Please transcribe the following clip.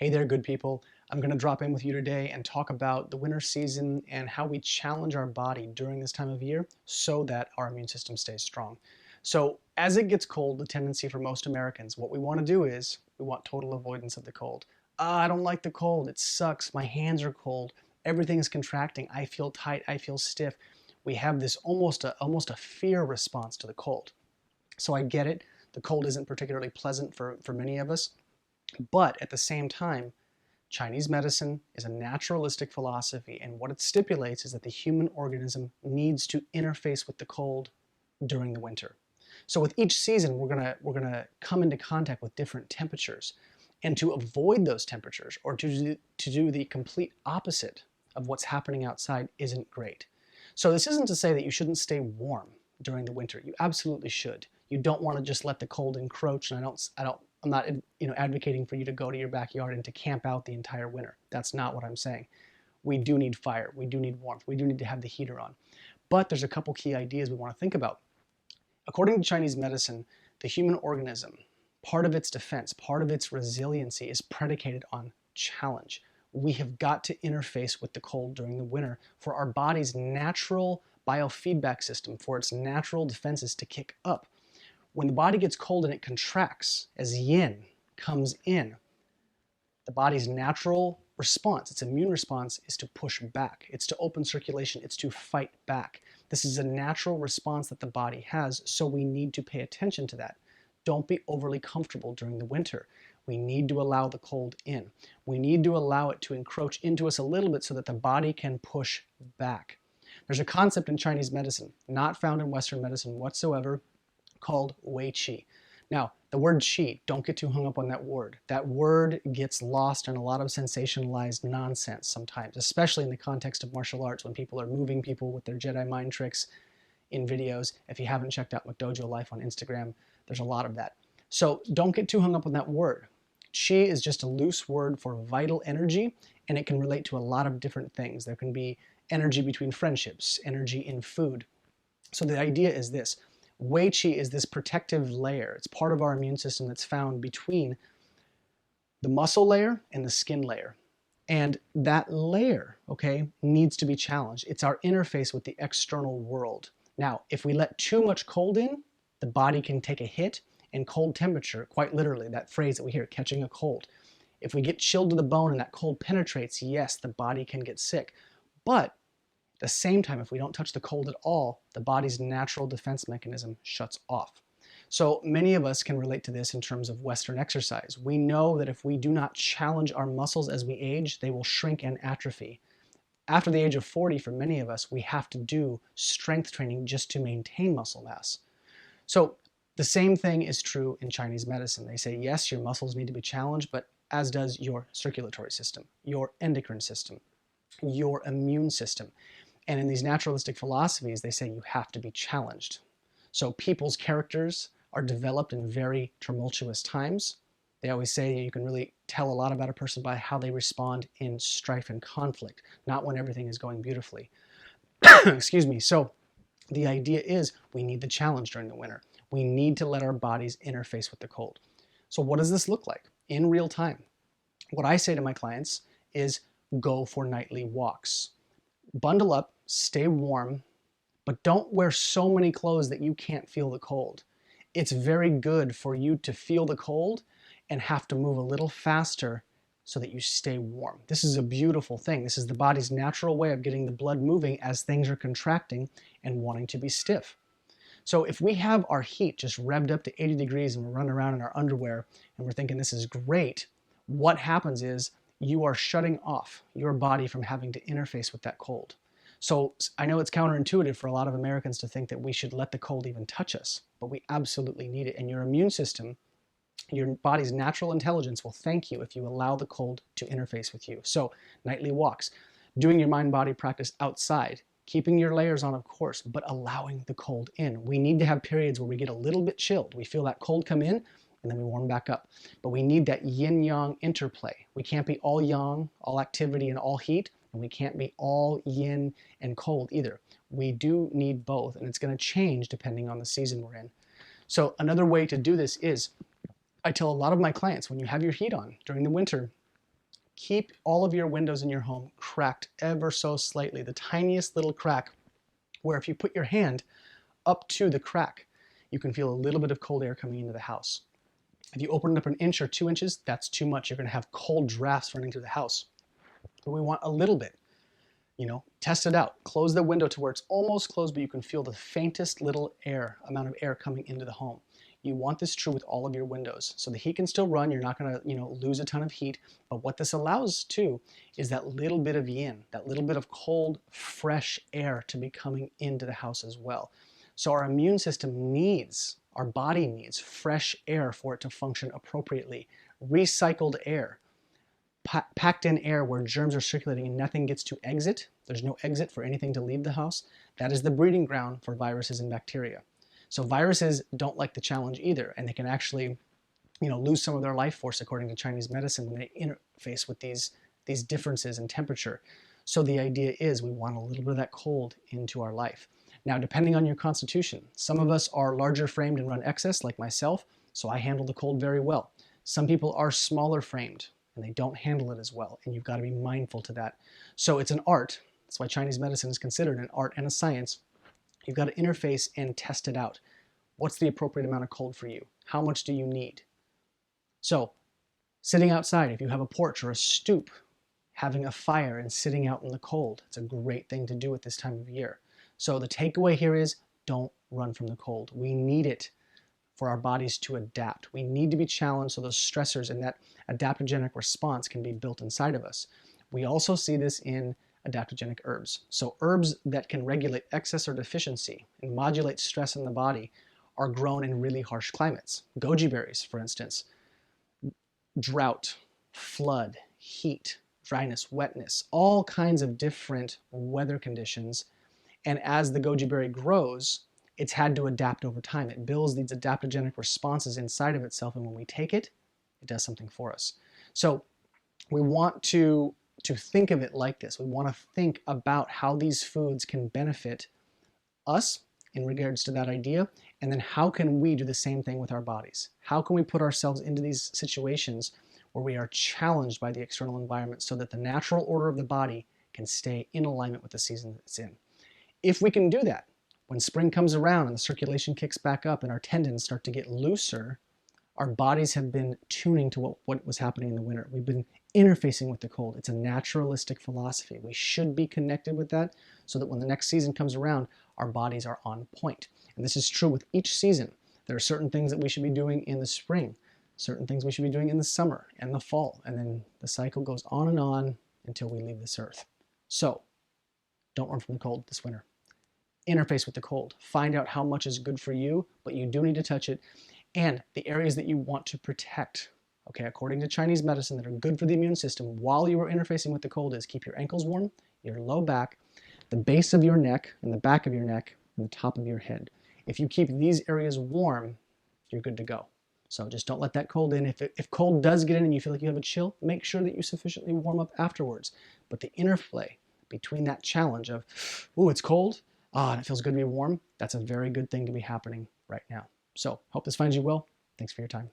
Hey there, good people. I'm going to drop in with you today and talk about the winter season and how we challenge our body during this time of year so that our immune system stays strong. So, as it gets cold, the tendency for most Americans, what we want to do is we want total avoidance of the cold. I don't like the cold. It sucks. My hands are cold. Everything is contracting. I feel tight. I feel stiff. We have this almost a fear response to the cold. So I get it. The cold isn't particularly pleasant for many of us. But at the same time, Chinese medicine is a naturalistic philosophy, and what it stipulates is that the human organism needs to interface with the cold during the winter. So with each season, we're gonna come into contact with different temperatures, and to avoid those temperatures or to do the complete opposite of what's happening outside isn't great. So this isn't to say that you shouldn't stay warm during the winter. You absolutely should. You don't want to just let the cold encroach, and I'm not advocating for you to go to your backyard and to camp out the entire winter. That's not what I'm saying. We do need fire. We do need warmth. We do need to have the heater on. But there's a couple key ideas we want to think about. According to Chinese medicine, the human organism, part of its defense, part of its resiliency is predicated on challenge. We have got to interface with the cold during the winter for our body's natural biofeedback system, for its natural defenses to kick up. When the body gets cold and it contracts, as yin comes in, the body's natural response, its immune response, is to push back. It's to open circulation. It's to fight back. This is a natural response that the body has, so we need to pay attention to that. Don't be overly comfortable during the winter. We need to allow the cold in. We need to allow it to encroach into us a little bit so that the body can push back. There's a concept in Chinese medicine, not found in Western medicine whatsoever, called Wei Qi. Now, the word qi, don't get too hung up on that word. That word gets lost in a lot of sensationalized nonsense sometimes, especially in the context of martial arts when people are moving people with their Jedi mind tricks in videos. If you haven't checked out McDojo Life on Instagram, there's a lot of that. So don't get too hung up on that word. Qi is just a loose word for vital energy, and it can relate to a lot of different things. There can be energy between friendships, energy in food. So the idea is this. Wei Qi is this protective layer. It's part of our immune system that's found between the muscle layer and the skin layer. And that layer, okay, needs to be challenged. It's our interface with the external world. Now, if we let too much cold in, the body can take a hit, and cold temperature, quite literally, that phrase that we hear, catching a cold. If we get chilled to the bone and that cold penetrates, yes, the body can get sick. But at the same time, if we don't touch the cold at all, the body's natural defense mechanism shuts off. So many of us can relate to this in terms of Western exercise. We know that if we do not challenge our muscles as we age, they will shrink and atrophy. After the age of 40, for many of us, we have to do strength training just to maintain muscle mass. So the same thing is true in Chinese medicine. They say, yes, your muscles need to be challenged, but as does your circulatory system, your endocrine system, your immune system. And in these naturalistic philosophies, they say you have to be challenged. So people's characters are developed in very tumultuous times. They always say you can really tell a lot about a person by how they respond in strife and conflict, not when everything is going beautifully. Excuse me. So the idea is we need the challenge during the winter. We need to let our bodies interface with the cold. So what does this look like in real time? What I say to my clients is go for nightly walks. Bundle up, stay warm, but don't wear so many clothes that you can't feel the cold. It's very good for you to feel the cold and have to move a little faster so that you stay warm. This is a beautiful thing. This is the body's natural way of getting the blood moving as things are contracting and wanting to be stiff. So if we have our heat just revved up to 80 degrees and we're running around in our underwear and we're thinking this is great, what happens is you are shutting off your body from having to interface with that cold. So I know it's counterintuitive for a lot of Americans to think that we should let the cold even touch us, but we absolutely need it. And your immune system, your body's natural intelligence will thank you if you allow the cold to interface with you. So nightly walks, doing your mind-body practice outside, keeping your layers on, of course, but allowing the cold in. We need to have periods where we get a little bit chilled. We feel that cold come in, and then we warm back up. But we need that yin-yang interplay. We can't be all yang, all activity, and all heat, and we can't be all yin and cold either. We do need both, and it's going to change depending on the season we're in. So another way to do this is, I tell a lot of my clients, when you have your heat on during the winter, Keep all of your windows in your home cracked ever so slightly, the tiniest little crack where if you put your hand up to the crack, you can feel a little bit of cold air coming into the house. If you open it up an inch or 2 inches, that's too much. You're going to have cold drafts running through the house. But we want a little bit. Test it out. Close the window to where it's almost closed, but you can feel the faintest little amount of air coming into the home. You want this true with all of your windows. So the heat can still run. You're not going to, lose a ton of heat. But what this allows too is that little bit of yin, that little bit of cold, fresh air to be coming into the house as well. So our immune system needs, our body needs fresh air for it to function appropriately. Recycled air. Packed in air where germs are circulating and nothing gets to exit. There's no exit for anything to leave the house. That is the breeding ground for viruses and bacteria. So viruses don't like the challenge either, and they can actually, lose some of their life force according to Chinese medicine when they interface with these differences in temperature. So the idea is we want a little bit of that cold into our life. Now, depending on your constitution, some of us are larger framed and run excess, like myself, so I handle the cold very well. Some people are smaller framed and they don't handle it as well, and you've got to be mindful to that. So it's an art. That's why Chinese medicine is considered an art and a science. You've got to interface and test it out. What's the appropriate amount of cold for you? How much do you need? So sitting outside, if you have a porch or a stoop, having a fire and sitting out in the cold, it's a great thing to do at this time of year. So the takeaway here is don't run from the cold. We need it for our bodies to adapt. We need to be challenged so those stressors and that adaptogenic response can be built inside of us. We also see this in adaptogenic herbs. So herbs that can regulate excess or deficiency and modulate stress in the body are grown in really harsh climates. Goji berries, for instance. Drought, flood, heat, dryness, wetness, all kinds of different weather conditions. And as the goji berry grows, it's had to adapt over time. It builds these adaptogenic responses inside of itself, and when we take it, it does something for us. So we want to think of it like this. We want to think about how these foods can benefit us in regards to that idea, and then how can we do the same thing with our bodies? How can we put ourselves into these situations where we are challenged by the external environment so that the natural order of the body can stay in alignment with the season that it's in? If we can do that, when spring comes around and the circulation kicks back up and our tendons start to get looser, our bodies have been tuning to what was happening in the winter. We've been interfacing with the cold. It's a naturalistic philosophy. We should be connected with that so that when the next season comes around, our bodies are on point. And this is true with each season. There are certain things that we should be doing in the spring, certain things we should be doing in the summer and the fall, and then the cycle goes on and on until we leave this earth. So, don't run from the cold this winter. Interface with the cold. Find out how much is good for you, but you do need to touch it. And the areas that you want to protect, okay, according to Chinese medicine, that are good for the immune system while you are interfacing with the cold is keep your ankles warm, your low back, the base of your neck, and the back of your neck, and the top of your head. If you keep these areas warm, you're good to go. So just don't let that cold in. If cold does get in and you feel like you have a chill, make sure that you sufficiently warm up afterwards. But the interplay between that challenge of, ooh, it's cold, and it feels good to be warm, that's a very good thing to be happening right now. So hope this finds you well. Thanks for your time.